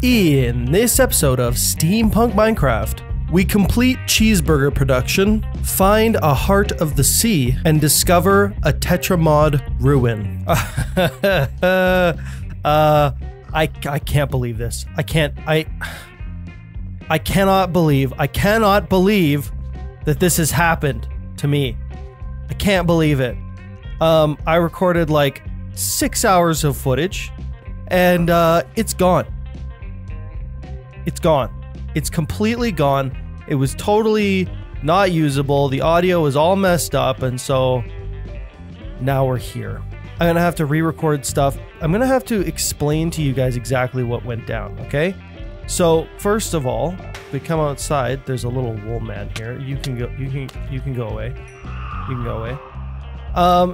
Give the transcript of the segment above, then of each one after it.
In this episode of Steampunk Minecraft, we complete cheeseburger production, find a heart of the sea, and discover a Tetra mod ruin. I can't believe this. I cannot believe that this has happened to me. I can't believe it. I recorded like 6 hours of footage, and it's gone. It's gone. It's completely gone. It was totally not usable. The audio was all messed up, and so now we're here. I'm gonna have to re-record stuff. I'm gonna have to explain to you guys exactly what went down, okay? So first of all, we come outside. There's a little wool man here. You can go. You can go away. You can go away.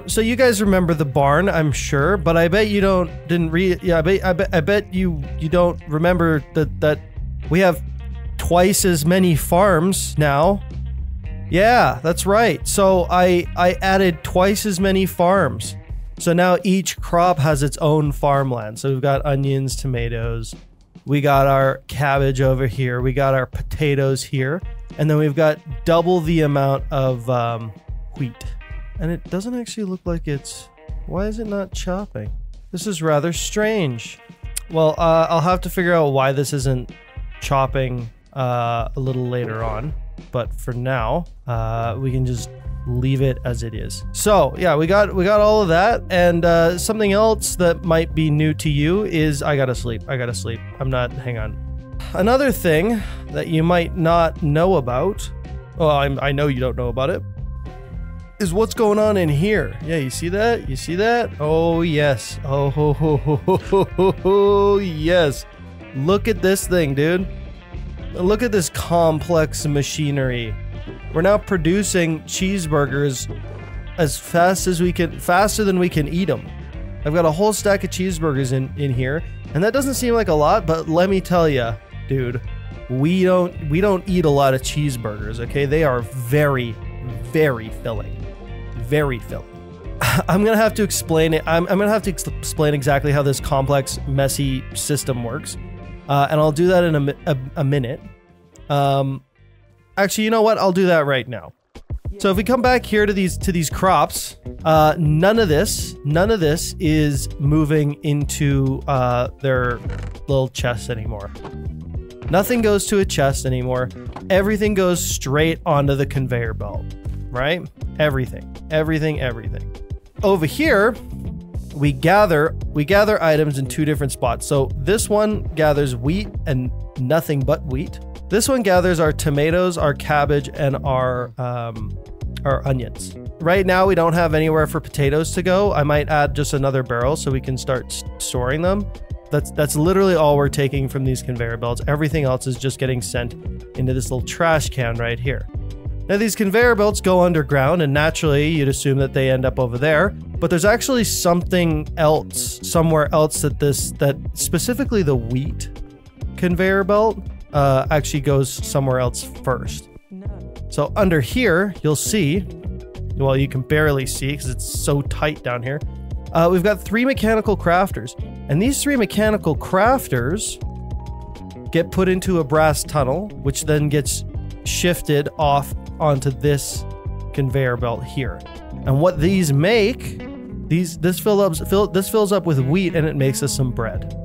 So you guys remember the barn, I'm sure, but I bet you didn't read. Yeah, I bet you don't remember that we have twice as many farms now. Yeah, that's right. So I added twice as many farms. So now each crop has its own farmland. So we've got onions, tomatoes, we got our cabbage over here, we got our potatoes here, and then we've got double the amount of wheat. And it doesn't actually look like it's... Why is it not chopping? This is rather strange. Well, I'll have to figure out why this isn't chopping a little later on. But for now, we can just leave it as it is. So yeah, we got all of that, and something else that might be new to you is I gotta sleep. I'm not. Hang on. Another thing that you might not know about. Well, I know you don't know about it. Is what's going on in here. Yeah, you see that? You see that? Oh yes. Oh ho ho ho ho ho ho ho yes. Look at this thing, dude. Look at this complex machinery. We're now producing cheeseburgers as fast as we can, faster than we can eat them. I've got a whole stack of cheeseburgers in here, and that doesn't seem like a lot, but let me tell you, dude, we don't eat a lot of cheeseburgers, okay? They are very, very filling. Very filling. I'm gonna have to explain it. I'm gonna have to explain exactly how this complex, messy system works, and I'll do that in a minute. Actually, you know what? I'll do that right now. So if we come back here to these crops, none of this is moving into their little chests anymore. Nothing goes to a chest anymore. Everything goes straight onto the conveyor belt, right? Everything. Over here, we gather items in two different spots. So this one gathers wheat and nothing but wheat. This one gathers our tomatoes, our cabbage, and our onions. Right now, we don't have anywhere for potatoes to go. I might add just another barrel so we can start storing them. That's literally all we're taking from these conveyor belts. Everything else is just getting sent into this little trash can right here. Now, these conveyor belts go underground, and naturally, you'd assume that they end up over there. But there's actually something else, somewhere else that specifically the wheat conveyor belt actually goes somewhere else first. So under here, you'll see, well, you can barely see because it's so tight down here. We've got 3 mechanical crafters, and these 3 mechanical crafters get put into a brass tunnel, which then gets shifted off onto this conveyor belt here. And what these make, this fills up with wheat, and it makes us some bread.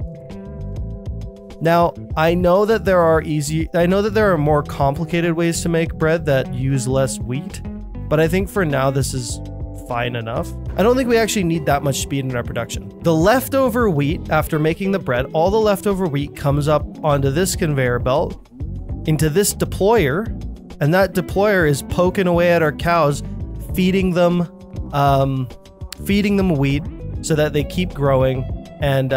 Now, I know that there are more complicated ways to make bread that use less wheat, but I think for now this is fine enough. I don't think we actually need that much speed in our production. The leftover wheat, after making the bread, all the leftover wheat comes up onto this conveyor belt, into this deployer, and that deployer is poking away at our cows, feeding them wheat so that they keep growing. And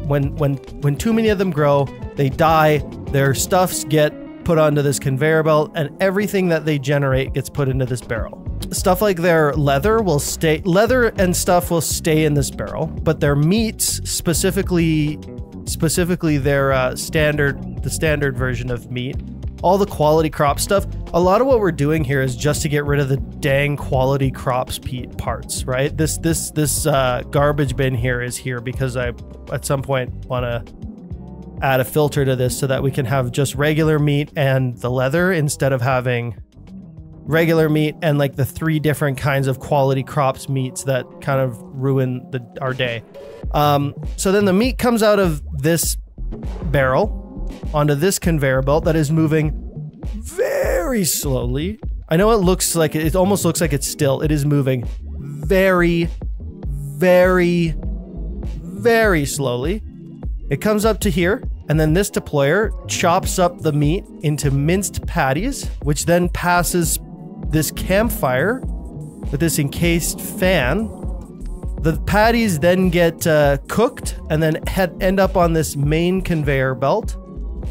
when too many of them grow, they die. Their stuffs get put onto this conveyor belt, and everything that they generate gets put into this barrel. Stuff like their leather and stuff will stay in this barrel, but their meats, specifically their the standard version of meat, all the quality crop stuff, a lot of what we're doing here is just to get rid of the dang quality crops parts, right? This garbage bin here is here because I at some point want to add a filter to this so that we can have just regular meat and the leather instead of having regular meat and like the 3 different kinds of quality crops meats that kind of ruin our day. So then the meat comes out of this barrel onto this conveyor belt that is moving very slowly. I know it almost looks like it's still. It is moving very, very, very slowly. It comes up to here, and then this deployer chops up the meat into minced patties, which then passes this campfire with this encased fan. The patties then get cooked and then end up on this main conveyor belt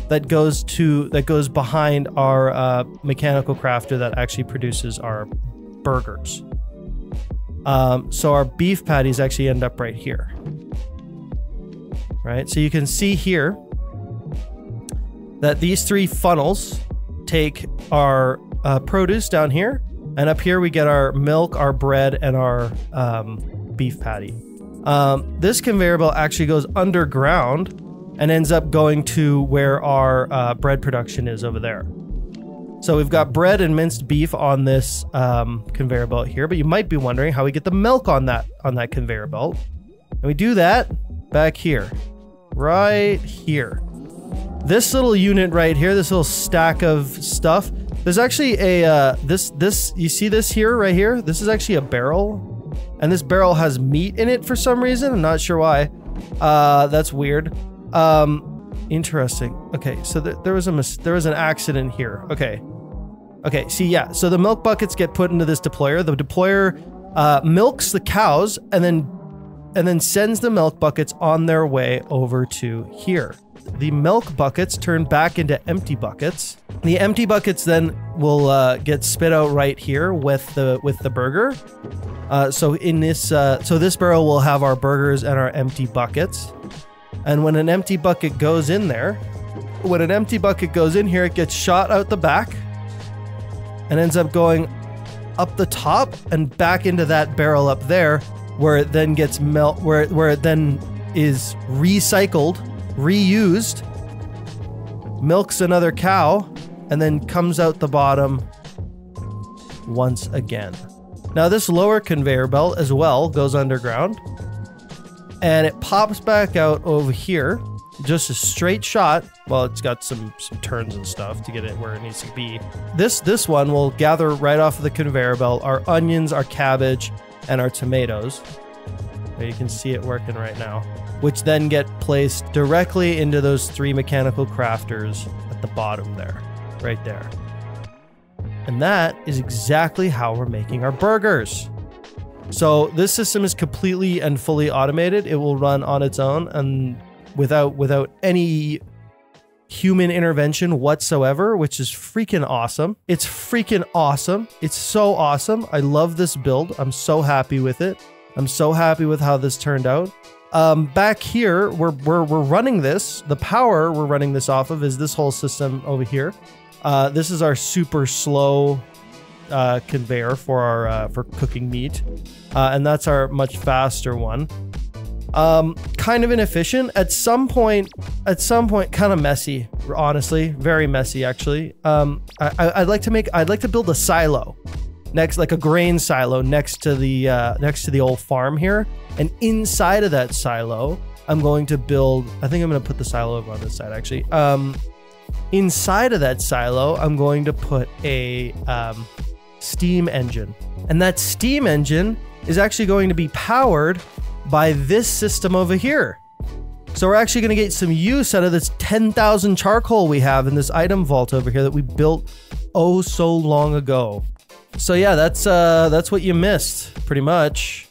that goes behind our mechanical crafter that actually produces our burgers. So our beef patties actually end up right here. Right, so you can see here that these 3 funnels take our produce down here, and up here we get our milk, our bread, and our beef patty. This conveyor belt actually goes underground and ends up going to where our bread production is over there. So we've got bread and minced beef on this conveyor belt here, but you might be wondering how we get the milk on that conveyor belt. And we do that back here. Right here. This little unit right here, this little stack of stuff, there's actually a, you see this here, right here? This is actually a barrel, and this barrel has meat in it for some reason. I'm not sure why. That's weird. Interesting. Okay, so there was an accident here. Okay, see, yeah, so the milk buckets get put into this deployer. The deployer milks the cows and then sends the milk buckets on their way over to here. The milk buckets turn back into empty buckets. The empty buckets then will get spit out right here with the burger. So this barrel will have our burgers and our empty buckets. And when an empty bucket goes in there, it gets shot out the back and ends up going up the top and back into that barrel up there, where it then gets where it then is recycled, reused, milks another cow, and then comes out the bottom once again. Now this lower conveyor belt as well goes underground, and it pops back out over here, just a straight shot. Well, it's got some turns and stuff to get it where it needs to be. This one will gather right off of the conveyor belt our onions, our cabbage, and our tomatoes. There, you can see it working right now, which then get placed directly into those 3 mechanical crafters at the bottom there, right there. And that is exactly how we're making our burgers. So this system is completely and fully automated. It will run on its own and without any human intervention whatsoever, which is freaking awesome. It's freaking awesome. It's so awesome. I love this build. I'm so happy with it. I'm so happy with how this turned out. Back here, we're running this. The power we're running this off of is this whole system over here. This is our super slow conveyor for our for cooking meat, and that's our much faster one. Kind of inefficient at some point, kind of messy, honestly, very messy actually. I'd like to build a silo next, like a grain silo next to the old farm here, and inside of that silo I'm going to build, I think I'm going to put the silo over on this side actually. Inside of that silo I'm going to put a steam engine, and that steam engine is actually going to be powered by this system over here. So we're actually going to get some use out of this 10,000 charcoal we have in this item vault over here that we built oh so long ago. So yeah, that's what you missed pretty much.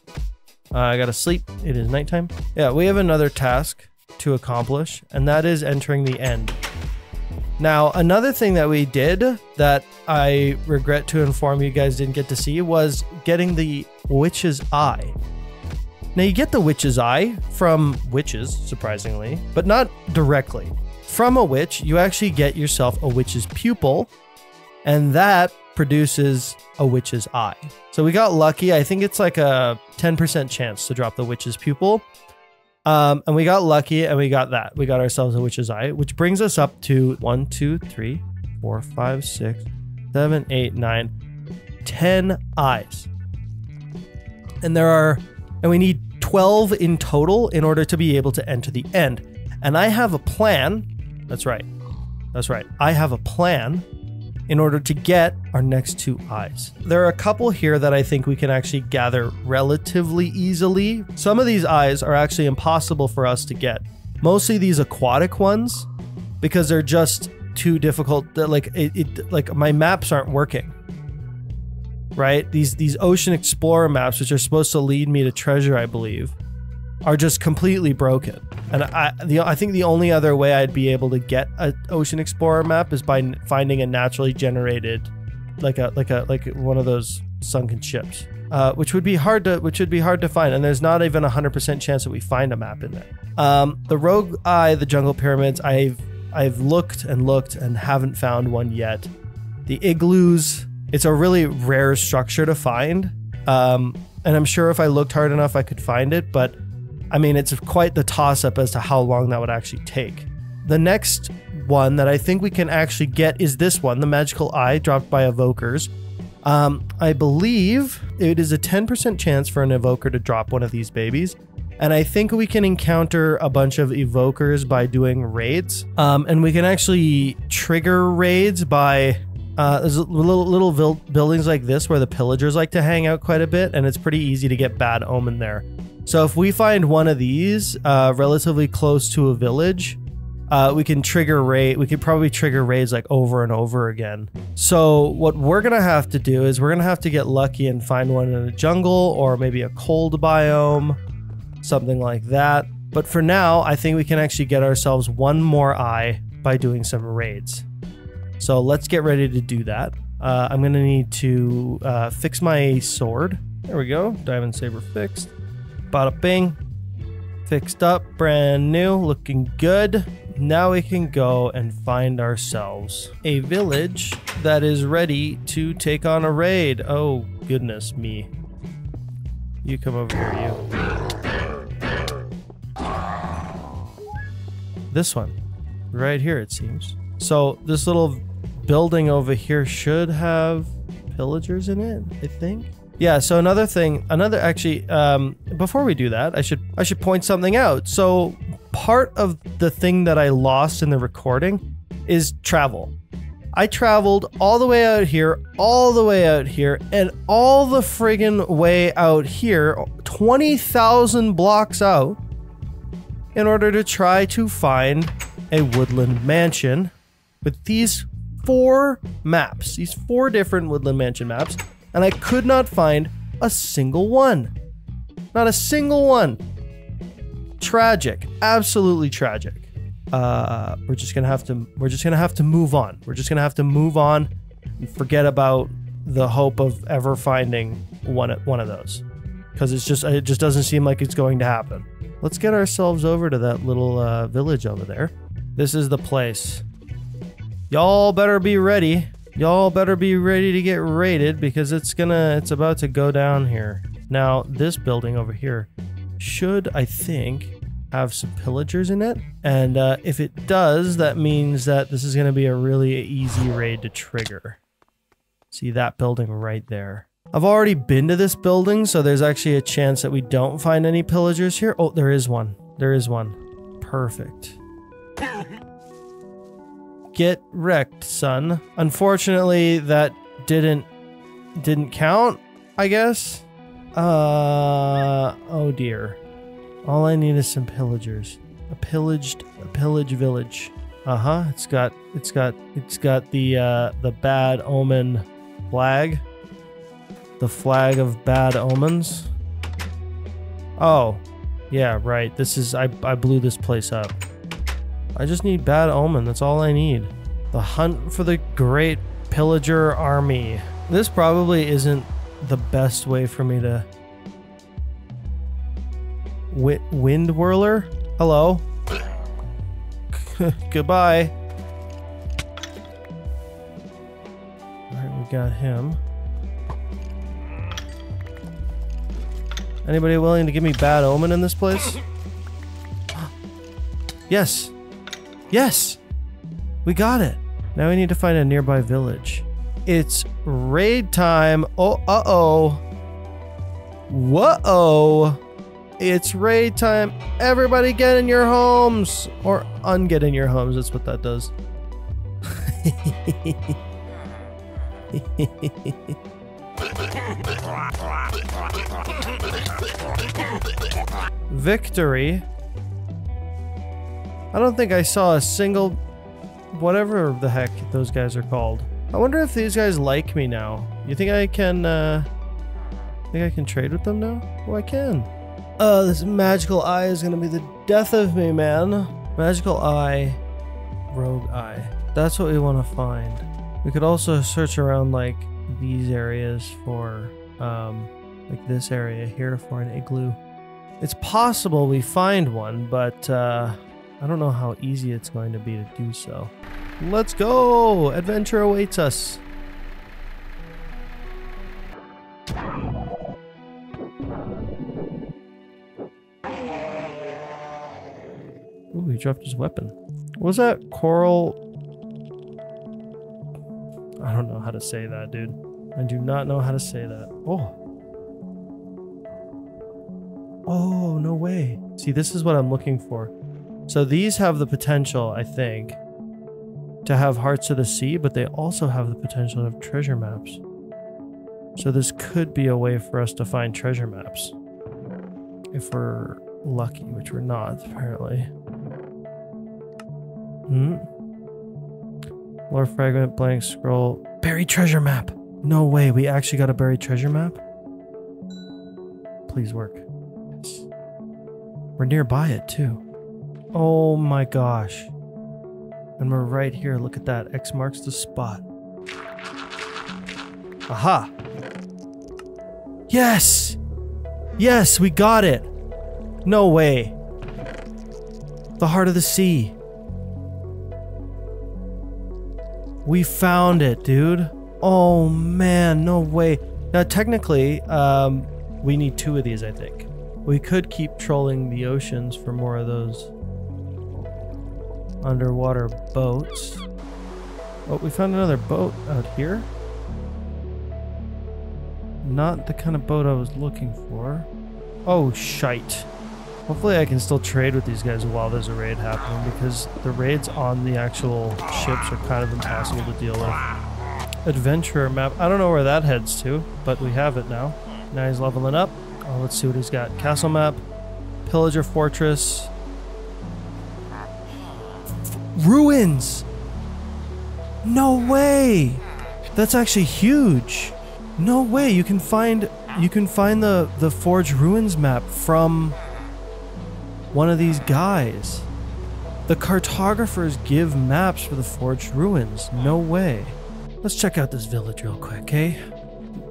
I gotta sleep. It is nighttime. Yeah, we have another task to accomplish, and that is entering the end. Now, another thing that we did that I regret to inform you guys didn't get to see was getting the witch's eye. Now, you get the witch's eye from witches, surprisingly, but not directly. From a witch, you actually get yourself a witch's pupil, and that produces a witch's eye. So we got lucky. I think it's like a 10% chance to drop the witch's pupil. And we got lucky and we got that. We got ourselves a witch's eye, which brings us up to 1, 2, 3, 4, 5, 6, 7, 8, 9, 10 eyes. And we need 12 in total in order to be able to enter the end. And I have a plan. That's right. I have a plan in order to get our next 2 eyes. There are a couple here that I think we can actually gather relatively easily. Some of these eyes are actually impossible for us to get. Mostly these aquatic ones, because they're just too difficult. Like my maps aren't working. Right? These ocean explorer maps, which are supposed to lead me to treasure, I believe, are just completely broken. And I think the only other way I'd be able to get an ocean explorer map is by finding a naturally generated, like one of those sunken ships, which would be hard to find. And there's not even 100% chance that we find a map in there. The rogue eye, the jungle pyramids, I've looked and haven't found one yet. The igloos, it's a really rare structure to find. And I'm sure if I looked hard enough, I could find it, but I mean, it's quite the toss-up as to how long that would actually take. The next one that I think we can actually get is this one, the magical eye dropped by evokers. I believe it is a 10% chance for an evoker to drop one of these babies. And I think we can encounter a bunch of evokers by doing raids. And we can actually trigger raids by... there's little buildings like this where the pillagers like to hang out quite a bit, and it's pretty easy to get bad omen there. So if we find one of these relatively close to a village, we can trigger raid. We could probably trigger raids like over and over again. So what we're gonna have to do is we're gonna have to get lucky and find one in a jungle or maybe a cold biome, something like that. But for now, I think we can actually get ourselves one more eye by doing some raids. So let's get ready to do that. I'm gonna need to fix my sword. There we go, diamond saber fixed. Bada bing. Fixed up, brand new, looking good. Now we can go and find ourselves a village that is ready to take on a raid. Oh, goodness me. You come over here, you. This one. Right here, it seems. So this little building over here should have pillagers in it, I think. Yeah, so actually, before we do that, I should point something out. So part of the thing that I lost in the recording is travel. I traveled all the way out here, all the way out here, and all the friggin' way out here, 20,000 blocks out, in order to try to find a woodland mansion with these 4 maps, these 4 different woodland mansion maps. And I could not find a single one. Not a single one. Tragic. Absolutely tragic. We're just gonna have to move on. We're just gonna have to move on and forget about the hope of ever finding one of those. Because it just doesn't seem like it's going to happen. Let's get ourselves over to that little village over there. This is the place. Y'all better be ready. Y'all better be ready to get raided because it's about to go down here. Now, this building over here should, I think, have some pillagers in it. And if it does, that means that this is going to be a really easy raid to trigger. See that building right there. I've already been to this building, so there's actually a chance that we don't find any pillagers here. Oh, there is one. There is one. Perfect. Get wrecked, son. Unfortunately, that didn't count, I guess. Oh dear. All I need is some pillagers. A pillaged village. Uh-huh. It's got the bad omen flag. The flag of bad omens. Oh. Yeah, right. I blew this place up. I just need bad omen. That's all I need. The hunt for the great pillager army. This probably isn't the best way for me to... Wind whirler? Hello? Goodbye. Alright, we got him. Anybody willing to give me bad omen in this place? Yes. Yes. We got it. Now we need to find a nearby village. It's raid time. Oh, uh-oh. Whoa. It's raid time. Everybody get in your homes. Or unget in your homes. That's what that does. Victory. I don't think I saw a single... whatever the heck those guys are called. I wonder if these guys like me now. You think I can, trade with them now? Oh, I can. This magical eye is gonna be the death of me, man. Magical eye. Rogue eye. That's what we want to find. We could also search around, like, these areas for, like this area here for an igloo. It's possible we find one, but, I don't know how easy it's going to be to do so. Let's go! Adventure awaits us. Ooh, he dropped his weapon. What was that? Coral... I don't know how to say that, dude. I do not know how to say that. Oh. Oh, no way. See, this is what I'm looking for. So these have the potential, I think, to have Hearts of the Sea, but they also have the potential to have treasure maps. So this could be a way for us to find treasure maps. If we're lucky, which we're not, apparently. Lore fragment, blank scroll. Buried treasure map! No way, we actually got a buried treasure map? Please work. Yes. We're nearby it, too. Oh my gosh. And we're right here. Look at that. X marks the spot. Aha! Yes! Yes, we got it! No way. The Heart of the Sea. We found it, dude. Oh man, no way. Now technically, we need 2 of these, I think. We could keep trolling the oceans for more of those underwater boats. Oh, we found another boat out here. Not the kind of boat I was looking for. Oh, shite. Hopefully I can still trade with these guys while there's a raid happening, because the raids on the actual ships are kind of impossible to deal with. Adventurer map. I don't know where that heads to, but we have it now. Now he's leveling up. Oh, let's see what he's got. Castle map. Pillager fortress. Ruins! No way! That's actually huge. No way, you can find the Forge Ruins map from one of these guys. The cartographers give maps for the Forged Ruins. No way. Let's check out this village real quick, okay?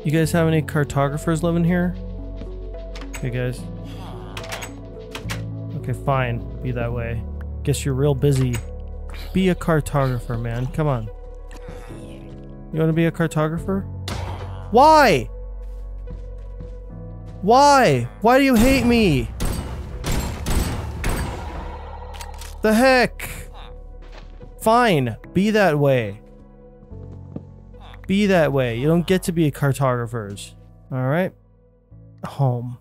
You guys have any cartographers living here? Hey guys. Okay, fine. Be that way. Guess you're real busy. Be a cartographer, man. Come on. You want to be a cartographer? Why? Why? Why do you hate me? The heck? Fine. Be that way. Be that way. You don't get to be cartographers. Alright? Home.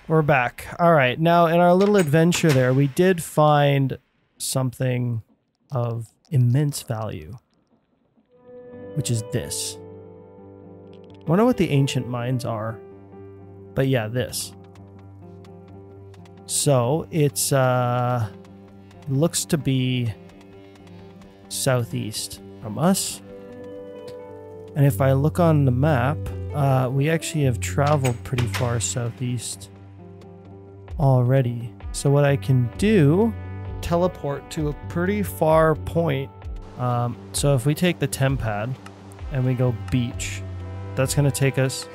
We're back. Alright, now in our little adventure there, we did find something of immense value. Which is this. I wonder what the ancient mines are. But yeah, this. So, it's, looks to be southeast from us. And if I look on the map, we actually have traveled pretty far southeast already. So what I can do, teleport to a pretty far point. So if we take the tempad and we go beach, that's going to take us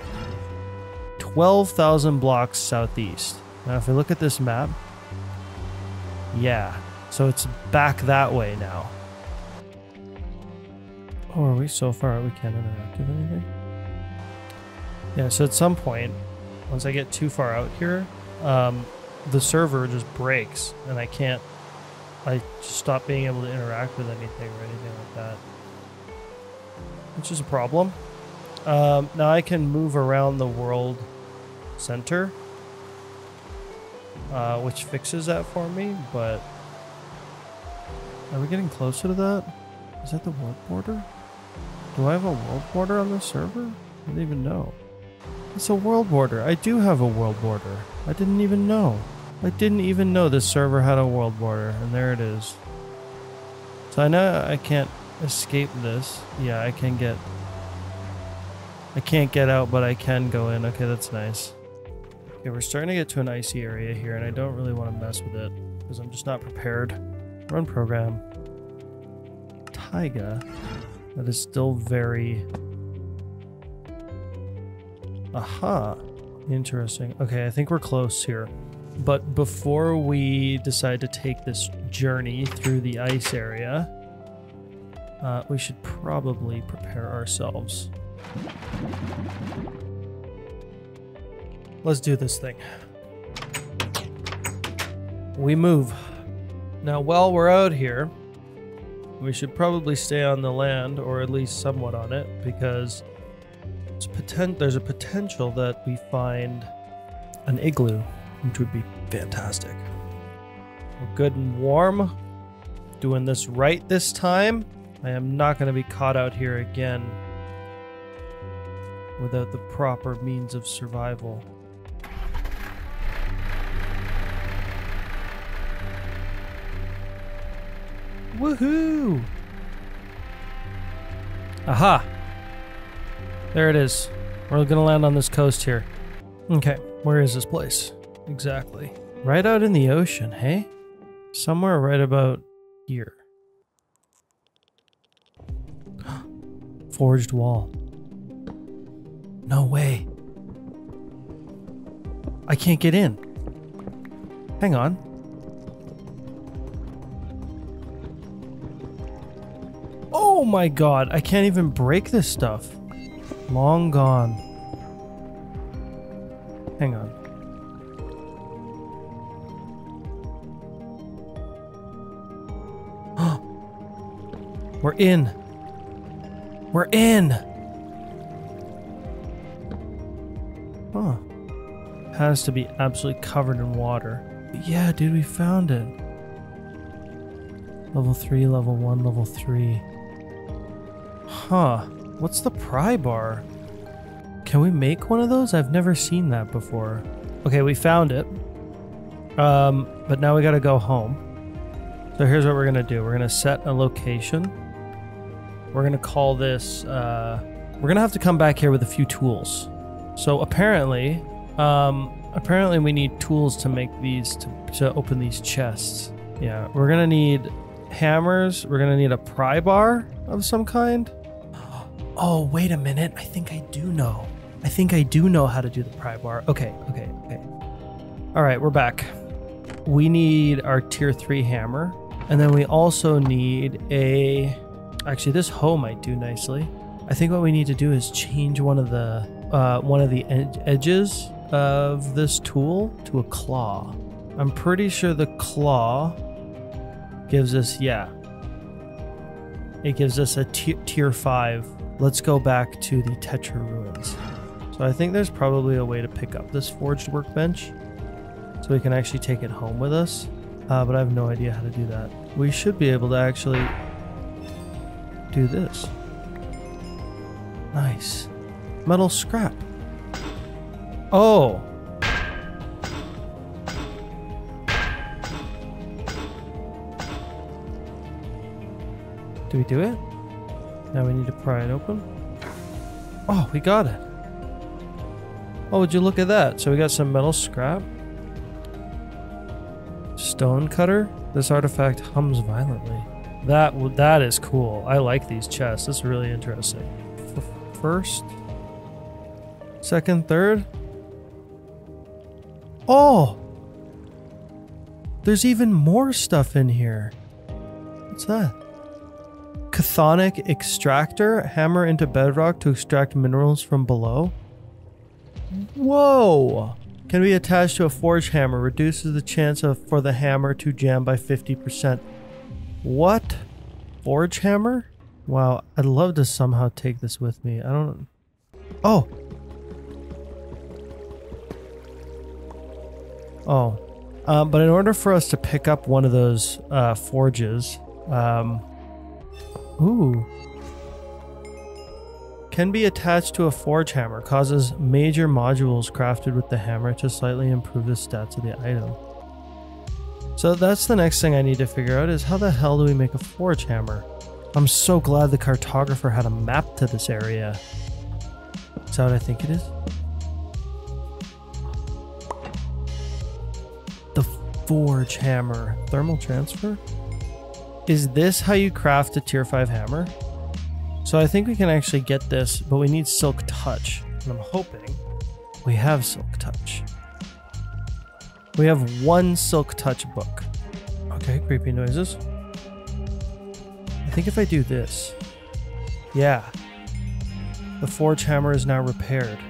12,000 blocks southeast. Now if we look at this map, yeah, so it's back that way now. Oh, are we so far out we can't interact with anything? Yeah, so at some point, once I get too far out here, the server just breaks and I just stop being able to interact with anything or anything like that. Which is a problem. Now I can move around the world center, which fixes that for me, but are we getting closer to that? Is that the world border? Do I have a world border on this server? I didn't even know. It's a world border. I do have a world border. I didn't even know. I didn't even know this server had a world border, and there it is. So I know I can't escape this. Yeah, I can't get out, but I can go in. Okay, that's nice. Okay, we're starting to get to an icy area here, and I don't really want to mess with it, because I'm just not prepared. Run program. Taiga. That is still very... Aha. Interesting. Okay, I think we're close here. But before we decide to take this journey through the ice area, we should probably prepare ourselves. Let's do this thing. We move. Now, while we're out here, we should probably stay on the land, or at least somewhat on it, because there's a potential that we find an igloo, which would be fantastic. We're good and warm. Doing this right this time. I am not going to be caught out here again without the proper means of survival. Woohoo! Aha! There it is. We're gonna land on this coast here. Okay, where is this place? Exactly. Right out in the ocean, hey? Somewhere right about here. Forged wall. No way. I can't get in. Hang on. Oh my god, I can't even break this stuff. Long gone. Hang on. We're in. We're in. Huh. Has to be absolutely covered in water. But yeah, dude, we found it. Level 3, level 1, level 3. Huh. What's the pry bar? Can we make one of those? I've never seen that before. Okay, we found it. But now we gotta go home. So here's what we're gonna do. We're gonna set a location. We're gonna call this, we're gonna have to come back here with a few tools. So apparently we need tools to make these, to open these chests. Yeah, we're gonna need hammers. We're gonna need a pry bar of some kind. Oh, wait a minute. I think I do know. I think I do know how to do the pry bar. Okay. All right, we're back. We need our tier 3 hammer. And then we also need a... Actually, this hoe might do nicely. I think what we need to do is change one of the edges of this tool to a claw. I'm pretty sure the claw gives us, yeah. It gives us a tier 5. Let's go back to the Tetra ruins. So I think there's probably a way to pick up this forged workbench so we can actually take it home with us. But I have no idea how to do that. We should be able to actually do this. Nice. Metal scrap. Oh. Do we do it? Now we need to pry it open. Oh, we got it. Oh, would you look at that? So we got some metal scrap. Stone cutter. This artifact hums violently. That is cool. I like these chests. This is really interesting. First, second, third. Oh! There's even more stuff in here. What's that? Chthonic extractor. Hammer into bedrock to extract minerals from below. Whoa! Can be attached to a forge hammer. Reduces the chance for the hammer to jam by 50%. What? Forge hammer? Wow, I'd love to somehow take this with me. I don't... Oh! Oh. But in order for us to pick up one of those forges... Ooh. Can be attached to a forge hammer. Causes major modules crafted with the hammer to slightly improve the stats of the item. So that's the next thing I need to figure out is how the hell do we make a forge hammer? I'm so glad the cartographer had a map to this area. Is that what I think it is? The forge hammer. Thermal transfer? Is this how you craft a tier 5 hammer? So I think we can actually get this, but we need silk touch. And I'm hoping we have silk touch. We have one silk touch book. Okay, creepy noises. I think if I do this, yeah, the forge hammer is now repaired.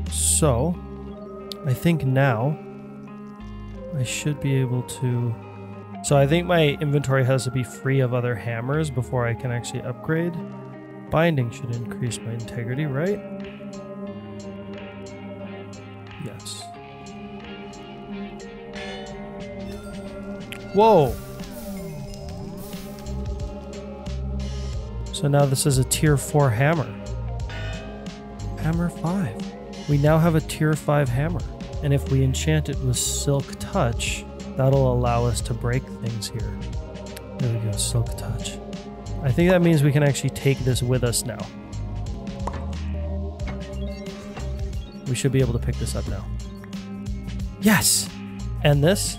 So I think now I should be able to... So I think my inventory has to be free of other hammers before I can actually upgrade. Binding should increase my integrity, right? Yes. Whoa! So now this is a tier 4 hammer. Hammer 5. We now have a tier 5 hammer. And if we enchant it with silk touch, that'll allow us to break things here. There we go, silk touch. I think that means we can actually take this with us now. We should be able to pick this up now. Yes! And this?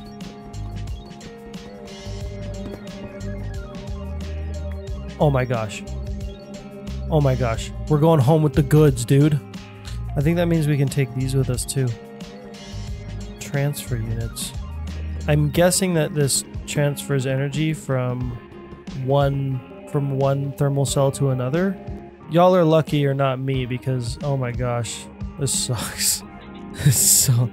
Oh my gosh. Oh my gosh. We're going home with the goods, dude. I think that means we can take these with us too. Transfer units. I'm guessing that this transfers energy from one thermal cell to another. Y'all are lucky you're not me because, oh my gosh, this sucks. This so...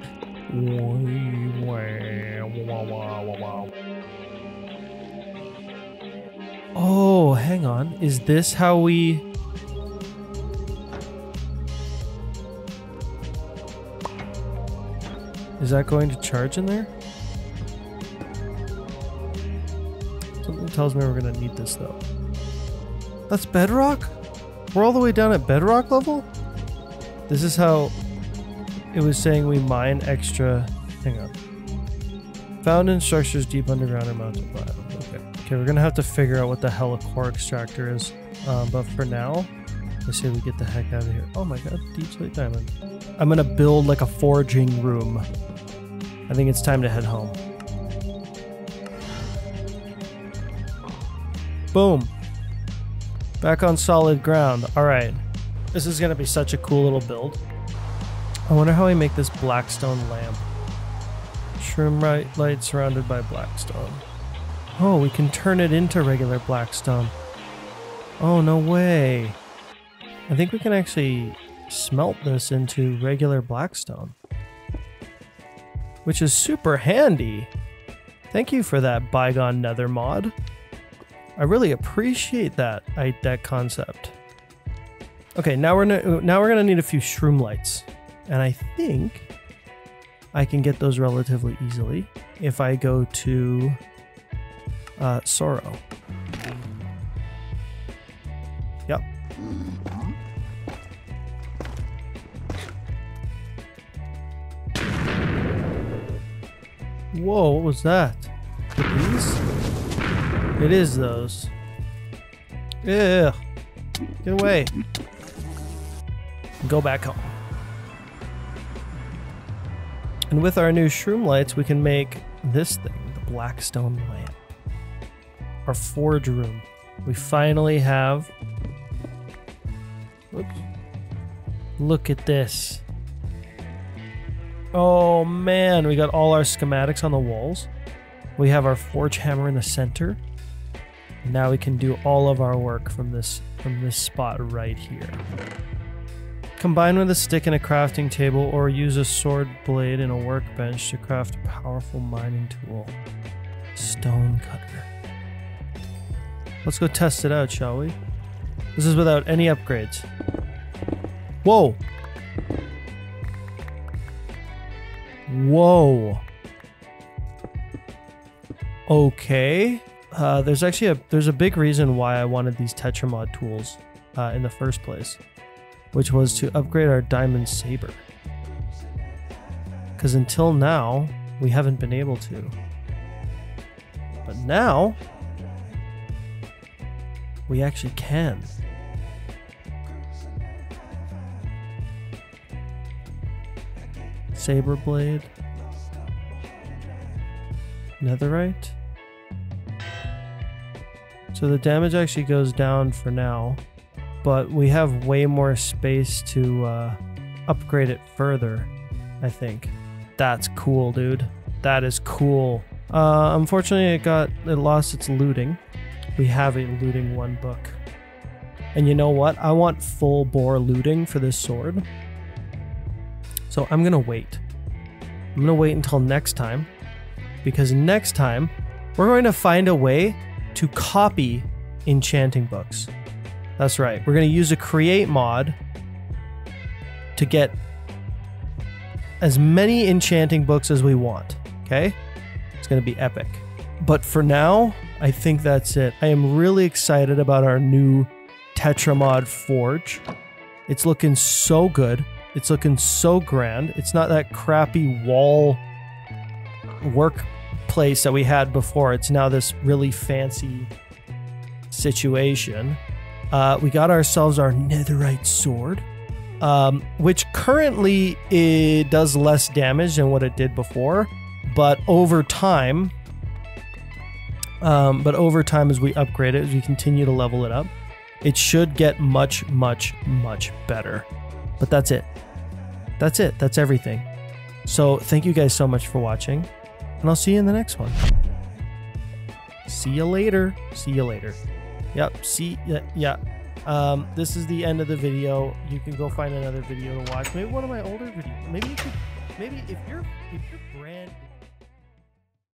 Oh, hang on. Is this how we... Is that going to charge in there? Something tells me we're going to need this though. That's bedrock? We're all the way down at bedrock level? This is how it was saying we mine extra... Hang on. Found in structures deep underground or mountain bottom. Okay, we're going to have to figure out what the hell a core extractor is. But for now, I say we get the heck out of here. Oh my god, deep slate diamond. I'm going to build like a forging room. I think it's time to head home. Boom. Back on solid ground. Alright. This is going to be such a cool little build. I wonder how we make this blackstone lamp. Shroom light surrounded by blackstone. Oh, we can turn it into regular blackstone. Oh, no way. I think we can actually smelt this into regular blackstone. Which is super handy. Thank you for that, Bygone Nether mod. I really appreciate that concept. Okay, now we're gonna need a few shroom lights, and I think I can get those relatively easily if I go to Sorrow. Yep. Whoa, what was that? These? It is those. Yeah. Get away. Go back home. And with our new shroom lights, we can make this thing, the blackstone lamp. Our forge room. We finally have... Oops. Look at this. Oh man, we got all our schematics on the walls. We have our forge hammer in the center. Now we can do all of our work from this spot right here. Combine with a stick and a crafting table, or use a sword blade and a workbench to craft a powerful mining tool. Stone cutter. Let's go test it out, shall we? This is without any upgrades. Whoa! Whoa! Okay. There's actually a big reason why I wanted these Tetra mod tools in the first place, which was to upgrade our diamond saber. Because until now, we haven't been able to. But now, we actually can. Saber blade. Netherite. So the damage actually goes down for now, but we have way more space to upgrade it further, I think. That's cool, dude. That is cool. Unfortunately, it lost its looting. We have a looting 1 book. And you know what? I want full bore looting for this sword. So I'm gonna wait. I'm gonna wait until next time, because next time we're going to find a way to copy enchanting books. That's right. We're going to use a create mod to get as many enchanting books as we want. Okay? It's going to be epic. But for now, I think that's it. I am really excited about our new Tetra mod forge. It's looking so good. It's looking so grand. It's not that crappy wall workplace that we had before. It's now this really fancy situation. We got ourselves our netherite sword, which currently it does less damage than what it did before, but over time as we upgrade it, as we continue to level it up, it should get much, much, much better. But that's it. That's it. That's everything. So thank you guys so much for watching, and I'll see you in the next one. See you later. See you later. Yep. This is the end of the video. You can go find another video to watch. Maybe one of my older videos. Maybe if you're brand